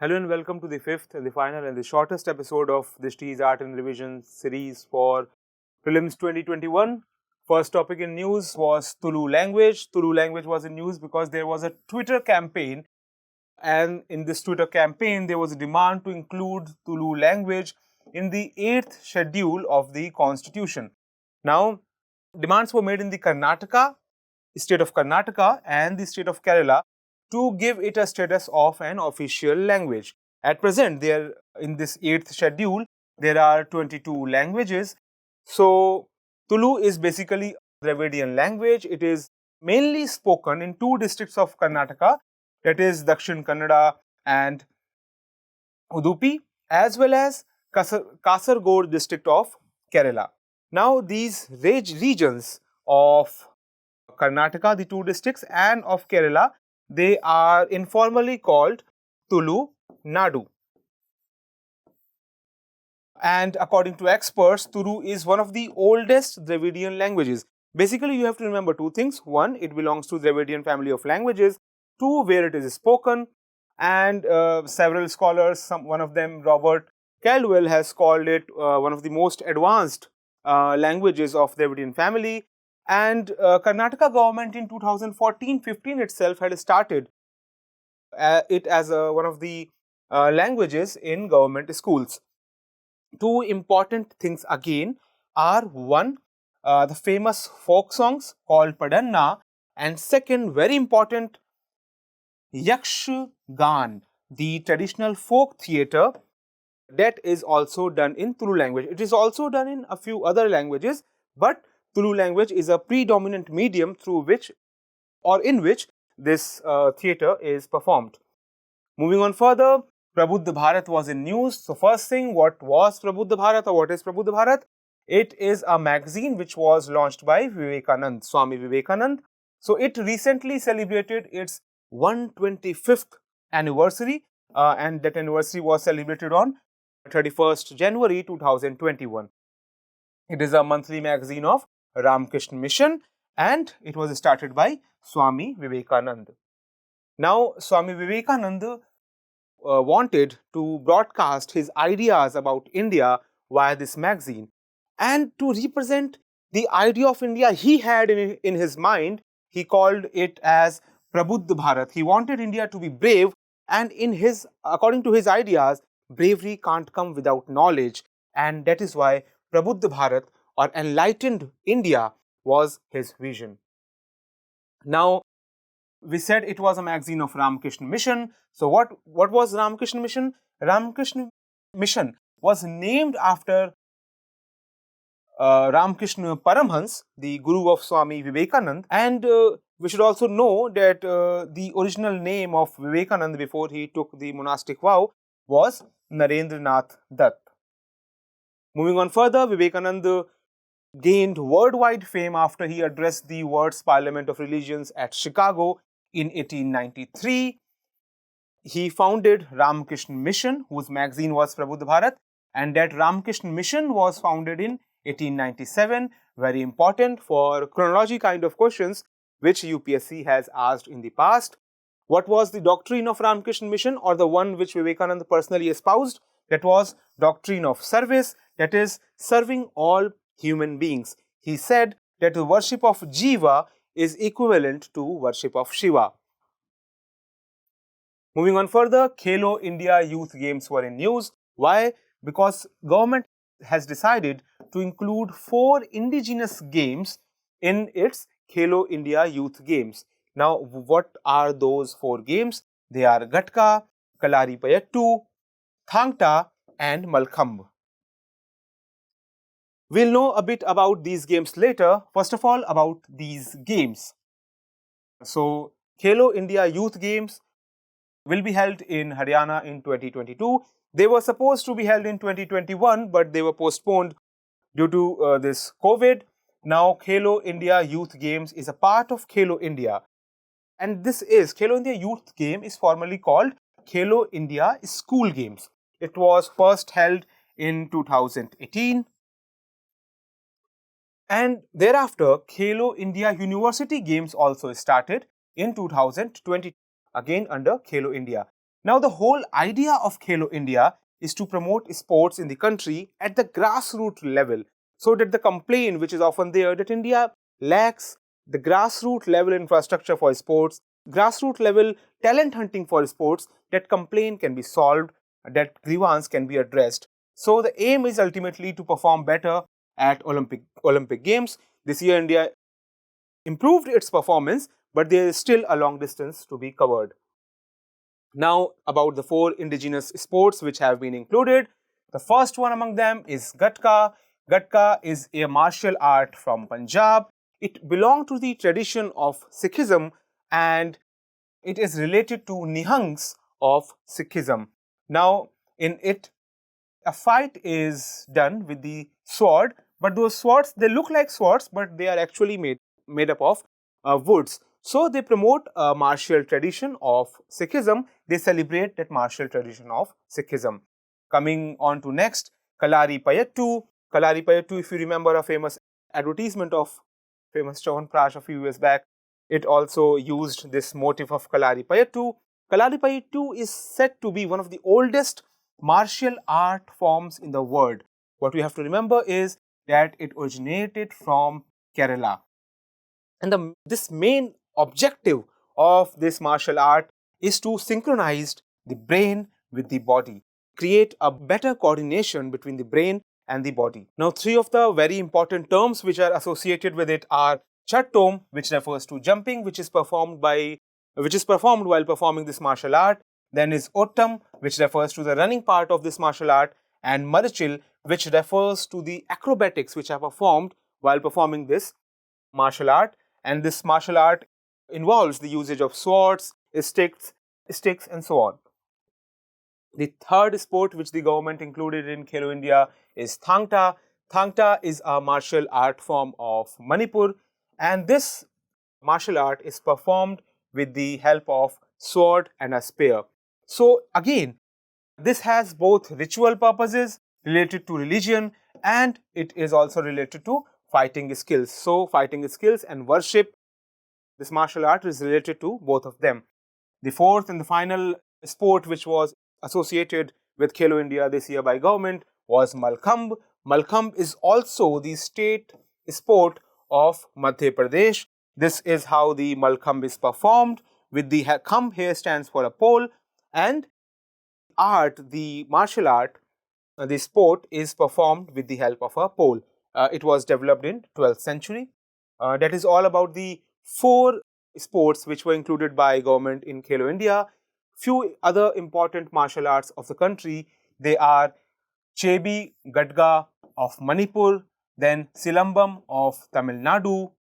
Hello and welcome to the fifth, the final and the shortest episode of this T's Art and Revision series for Prelims 2021. First topic in news was Tulu language. Tulu language was in news because there was a Twitter campaign, and in this Twitter campaign there was a demand to include Tulu language in the 8th schedule of the Constitution. Now, demands were made in the state of Karnataka and the state of Kerala to give it a status of an official language. At present, there in this 8th schedule, there are 22 languages. So, Tulu is basically a Dravidian language. It is mainly spoken in two districts of Karnataka, that is Dakshin Kannada and Udupi, as well as Kasargod district of Kerala. Now, these regions of Karnataka, the two districts, and of Kerala, they are informally called Tulu Nadu. And according to experts, Tulu is one of the oldest Dravidian languages. Basically, you have to remember two things. One, it belongs to Dravidian family of languages. Two, where it is spoken. And several scholars, one of them, Robert Caldwell, has called it one of the most advanced languages of Dravidian family. And Karnataka government in 2014-15 itself had started it as one of the languages in government schools. Two important things again are one, the famous folk songs called Padanna, and second, very important, Yakshgan, the traditional folk theatre that is also done in Tulu language. It is also done in a few other languages, but Tulu language is a predominant medium through which or in which this theatre is performed. Moving on further, Prabuddha Bharat was in news. So first thing, what was Prabuddha Bharat or what is Prabuddha Bharat? It is a magazine which was launched by Vivekanand, Swami Vivekanand. So it recently celebrated its 125th anniversary and that anniversary was celebrated on 31st January 2021. It is a monthly magazine of Ramakrishna Mission and it was started by Swami Vivekanand. Now, Swami Vivekananda wanted to broadcast his ideas about India via this magazine, and to represent the idea of India he had in his mind, he called it as Prabuddha Bharat. He wanted India to be brave, and according to his ideas, bravery can't come without knowledge, and that is why Prabuddha Bharat or enlightened India was his vision. Now, we said it was a magazine of Ramakrishna Mission. So what was Ramakrishna Mission? Ramakrishna Mission was named after Ramakrishna Paramhans, the guru of Swami Vivekanand. And we should also know that the original name of Vivekanand before he took the monastic vow was Narendranath Dutt. Moving on further, Vivekananda gained worldwide fame after he addressed the World's Parliament of Religions at Chicago in 1893. He founded Ramakrishna Mission, whose magazine was Prabuddha Bharat, and that Ramakrishna Mission was founded in 1897. Very important for chronology kind of questions which UPSC has asked in the past. What was the doctrine of Ramakrishna Mission, or the one which Vivekananda personally espoused? That was doctrine of service, that is serving all human beings. He said that the worship of Jiva is equivalent to worship of Shiva. Moving on further, Khelo India Youth Games were in news. Why? Because government has decided to include 4 indigenous games in its Khelo India Youth Games. Now, what are those 4 games? They are Gatka, Kalari Payattu, Thangta and Malkhamb. We'll know a bit about these games later. First of all, about these games. So, Khelo India Youth Games will be held in Haryana in 2022. They were supposed to be held in 2021, but they were postponed due to this COVID. Now, Khelo India Youth Games is a part of Khelo India. And Khelo India Youth Game is formally called Khelo India School Games. It was first held in 2018. And thereafter, Khelo India University Games also started in 2020, again under Khelo India. Now, the whole idea of Khelo India is to promote sports in the country at the grassroots level, so that the complaint which is often there that India lacks the grassroots level infrastructure for sports, grassroots level talent hunting for sports, that complaint can be solved, that grievance can be addressed. So the aim is ultimately to perform better at Olympic Games. This year India improved its performance, but there is still a long distance to be covered. Now, about the 4 indigenous sports which have been included. The first one among them is Gatka. Gatka is a martial art from Punjab. It belongs to the tradition of Sikhism and it is related to Nihangs of Sikhism. Now, in it, a fight is done with the sword, but those swords, they look like swords, but they are actually made up of woods. So they promote a martial tradition of Sikhism. They celebrate that martial tradition of Sikhism. Coming on to next, Kalari Payattu. Kalari Payattu, if you remember a famous advertisement of famous Chyawanprash a few years back, it also used this motif of Kalari Payattu. Kalari Payattu is said to be one of the oldest martial art forms in the world. What we have to remember is that it originated from Kerala. And this main objective of this martial art is to synchronize the brain with the body, create a better coordination between the brain and the body. Now, 3 of the very important terms which are associated with it are Chattom, which refers to jumping, which is performed while performing this martial art. Then is Ottam, which refers to the running part of this martial art, and Marichil, which refers to the acrobatics which are performed while performing this martial art. And this martial art involves the usage of swords, sticks, and so on. The third sport which the government included in Khelo India is Thang Ta. Thang Ta is a martial art form of Manipur, and this martial art is performed with the help of sword and a spear. So again, this has both ritual purposes related to religion and it is also related to fighting skills. So fighting skills and worship, this martial art is related to both of them. The fourth and the final sport which was associated with Khelo India this year by government was Malkhamb. Malkhamb is also the state sport of Madhya Pradesh. This is how the Malkhamb is performed, with the Khamb here stands for a pole, and the martial art, the sport is performed with the help of a pole. It was developed in 12th century. That is all about the 4 sports which were included by government in Khelo India. Few other important martial arts of the country, they are Chebi Gadga of Manipur, then Silambam of Tamil Nadu,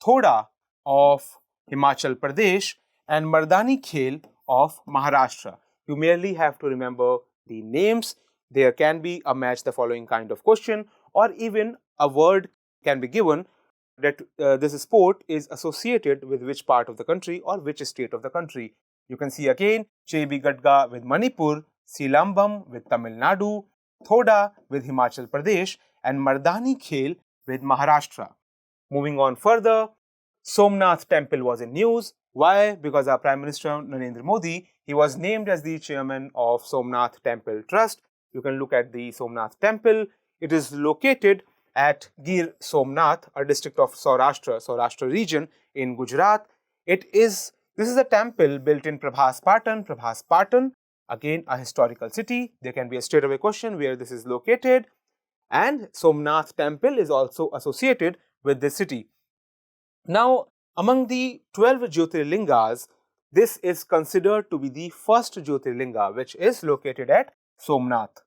Thoda of Himachal Pradesh, and Mardani Khel of Maharashtra. You merely have to remember the names. There can be a match the following kind of question, or even a word can be given that this sport is associated with which part of the country or which state of the country. You can see again Chebi Gadga with Manipur, Silambam with Tamil Nadu, Thoda with Himachal Pradesh, and Mardani Khel with Maharashtra. Moving on further, Somnath Temple was in news. Why? Because our Prime Minister Narendra Modi, he was named as the chairman of Somnath Temple Trust. You can look at the Somnath Temple. It is located at Gir Somnath, a district of Saurashtra region in Gujarat. This is a temple built in Prabhas Patan. Prabhas Patan, again a historical city. There can be a straightaway question where this is located, and Somnath Temple is also associated with this city. Now, among the 12 Jyotirlingas, this is considered to be the first Jyotirlinga, which is located at Somnath.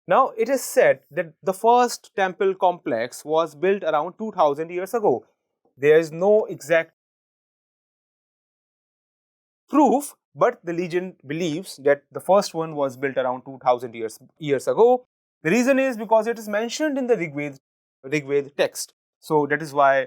Now, it is said that the first temple complex was built around 2000 years ago. There is no exact proof, but the legend believes that the first one was built around 2000 years ago. The reason is because it is mentioned in the Rigved text. So that is why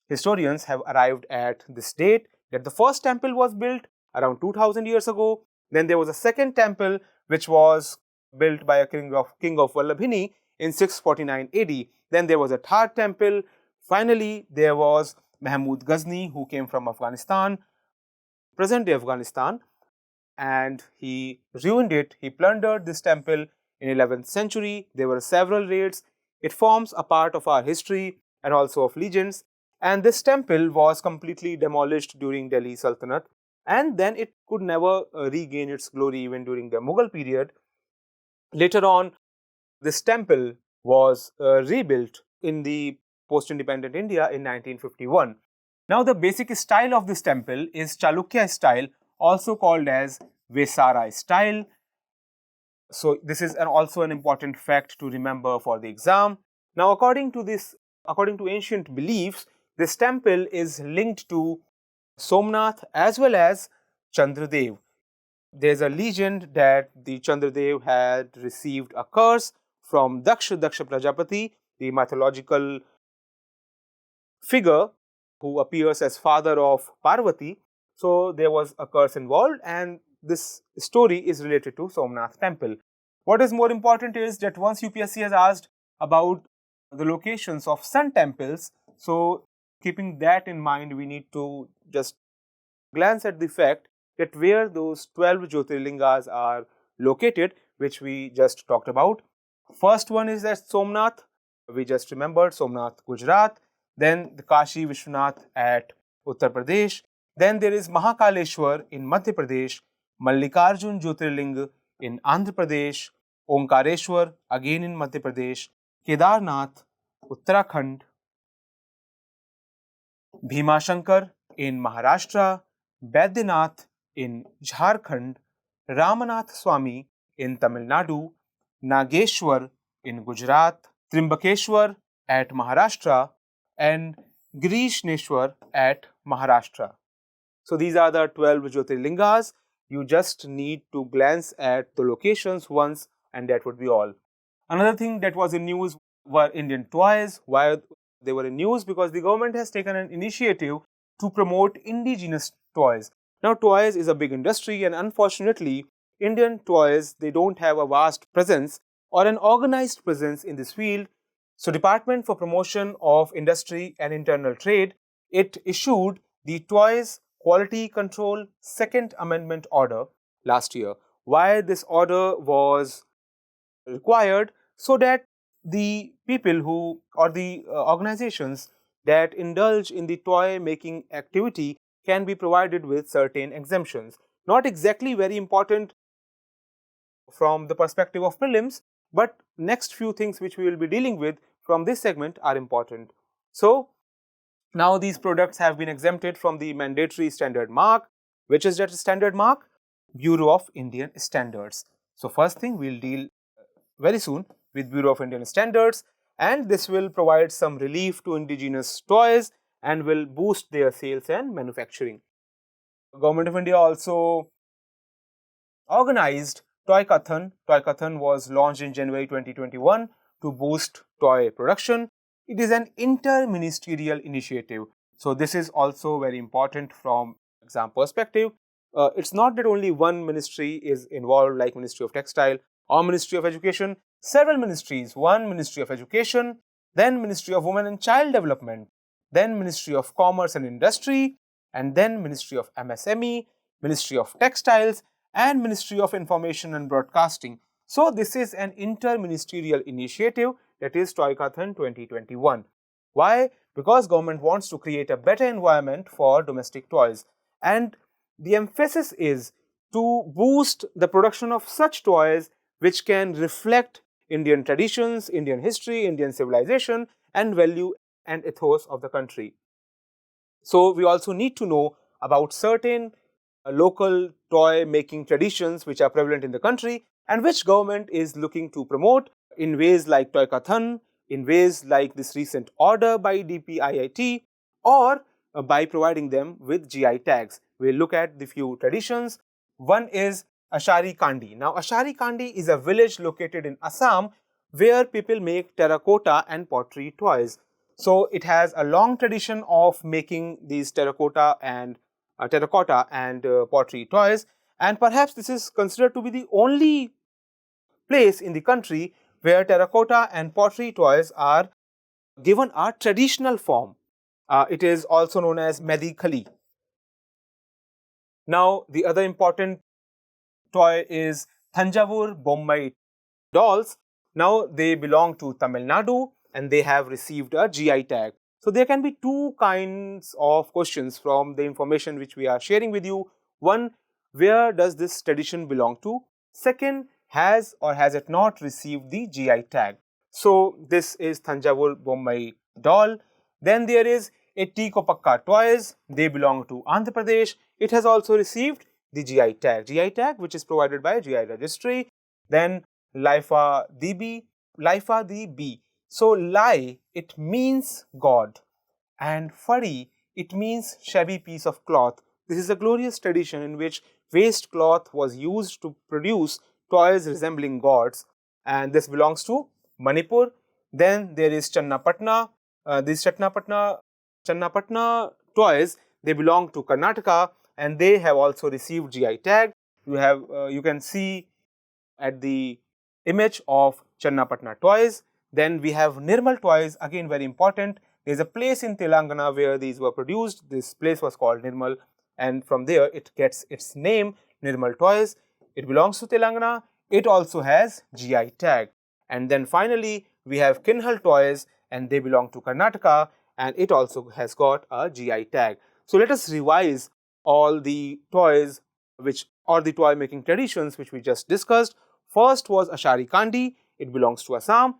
historians have arrived at this date, that the first temple was built around 2000 years ago. Then there was a second temple which was built by a king of Vallabhini in 649 AD. Then there was a third temple. Finally, there was Mahmud Ghazni, who came from Afghanistan, present-day Afghanistan. and he ruined it. He plundered this temple in 11th century. There were several raids. It forms a part of our history and also of legends. And this temple was completely demolished during Delhi Sultanate, and then it could never regain its glory even during the Mughal period. Later on, this temple was rebuilt in the post-independent India in 1951. Now, the basic style of this temple is Chalukya style, also called as Vesara style. So, this is also an important fact to remember for the exam. Now, according to ancient beliefs, this temple is linked to Somnath as well as Chandradev. There's a legend that the Chandradev had received a curse from Daksha Prajapati, the mythological figure who appears as father of Parvati. So there was a curse involved, and this story is related to Somnath temple. What is more important is that once UPSC has asked about the locations of sun temples, so keeping that in mind, we need to just glance at the fact that where those 12 Jyotirlingas are located, which we just talked about. First one is at Somnath, we just remembered Somnath, Gujarat. Then the Kashi Vishwanath at Uttar Pradesh. Then there is Mahakaleshwar in Madhya Pradesh, Mallikarjun Jyotirlinga in Andhra Pradesh, Omkareshwar again in Madhya Pradesh, Kedarnath, Uttarakhand, Bhima Shankar in Maharashtra, Baidyanath in Jharkhand, Ramanath Swami in Tamil Nadu, Nageshwar in Gujarat, Trimbakeshwar at Maharashtra, and Grishneshwar at Maharashtra. So these are the 12 Jyotirlingas. You just need to glance at the locations once, and that would be all. Another thing that was in news were Indian toys. Why they were in news? Because the government has taken an initiative to promote indigenous toys. Now, toys is a big industry, and unfortunately, Indian toys, they don't have a vast presence or an organized presence in this field. So, Department for Promotion of Industry and Internal Trade, it issued the Toys Quality Control Second Amendment Order last year. Why this order was required? So that the people who or the organizations that indulge in the toy making activity can be provided with certain exemptions. Not exactly very important from the perspective of prelims, but next few things which we will be dealing with from this segment are important. So, now these products have been exempted from the mandatory standard mark. Which is that standard mark? Bureau of Indian Standards. So, first thing we'll deal very soon with Bureau of Indian Standards, and this will provide some relief to indigenous toys and will boost their sales and manufacturing. Government of India also organized Toy Kathan. Toy Kathan was launched in January 2021 to boost toy production. It is an inter-ministerial initiative. So this is also very important from exam perspective. It's not that only one ministry is involved, like Ministry of Textile or Ministry of Education. Several ministries, one Ministry of Education, then Ministry of Women and Child Development, then Ministry of Commerce and Industry, and then Ministry of MSME, Ministry of Textiles, and Ministry of Information and Broadcasting. So this is an inter-ministerial initiative, that is Toy Kathan 2021. Why? Because government wants to create a better environment for domestic toys, and the emphasis is to boost the production of such toys which can reflect Indian traditions, Indian history, Indian civilization, and value and ethos of the country. So we also need to know about certain local toy making traditions which are prevalent in the country and which government is looking to promote in ways like Toy Kathan, in ways like this recent order by DPIIT, or by providing them with GI tags. We'll look at the few traditions. One is Ashari Kandi. Now, Ashari Kandi is a village located in Assam where people make terracotta and pottery toys. So, it has a long tradition of making these terracotta and pottery toys, and perhaps this is considered to be the only place in the country where terracotta and pottery toys are given a traditional form. It is also known as Mehdi Khali. Now, the other important toy is Thanjavur Bommai dolls. Now they belong to Tamil Nadu and they have received a GI tag. So there can be two kinds of questions from the information which we are sharing with you. One, where does this tradition belong to? Second, has or has it not received the GI tag? So this is Thanjavur Bommai doll. Then there is Etti Kopakka toys. They belong to Andhra Pradesh. It has also received the GI tag which is provided by GI registry. Then Laifa Debi. So Lai, it means God, and Fari, it means shabby piece of cloth. This is a glorious tradition in which waste cloth was used to produce toys resembling gods, and this belongs to Manipur. Then there is Channapatna. These Channapatna toys, they belong to Karnataka and they have also received GI tag. You can see at the image of Channapatna toys. Then we have Nirmal toys, again very important. There is a place in Telangana where these were produced. This place was called Nirmal, and from there it gets its name, Nirmal toys. It belongs to Telangana. It also has GI tag. And then finally we have Kinhal toys, and they belong to Karnataka, and it also has got a GI tag. So let us revise all the toys or the toy making traditions which we just discussed. First was Ashari Kandi, it belongs to Assam.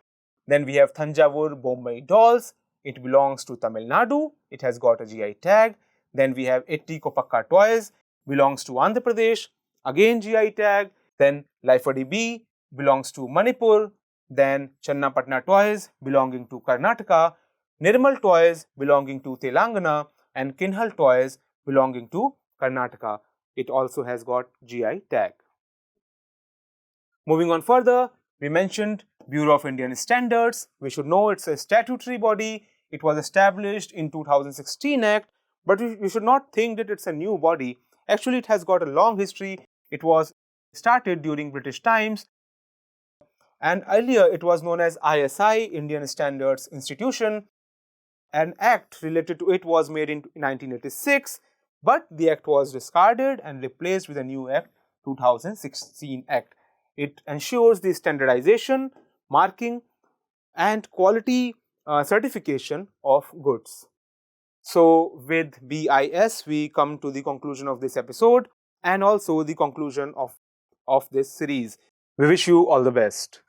Then we have Thanjavur Bommai dolls, it belongs to Tamil Nadu, it has got a GI tag. Then we have Etti Kopakka toys, belongs to Andhra Pradesh, again GI tag. Then Laifadi B belongs to Manipur. Then Channapatna toys belonging to Karnataka, Nirmal toys belonging to Telangana, and Kinhal toys belonging to Karnataka. It also has got GI tag. Moving on further, we mentioned Bureau of Indian Standards. We should know it's a statutory body. It was established in 2016 Act, but we should not think that it's a new body. Actually, it has got a long history. It was started during British times, and earlier it was known as ISI, Indian Standards Institution. An act related to it was made in 1986, but the act was discarded and replaced with a new act, 2016 Act. It ensures the standardization, marking, and quality certification of goods. So with BIS, we come to the conclusion of this episode and also the conclusion of this series. We wish you all the best.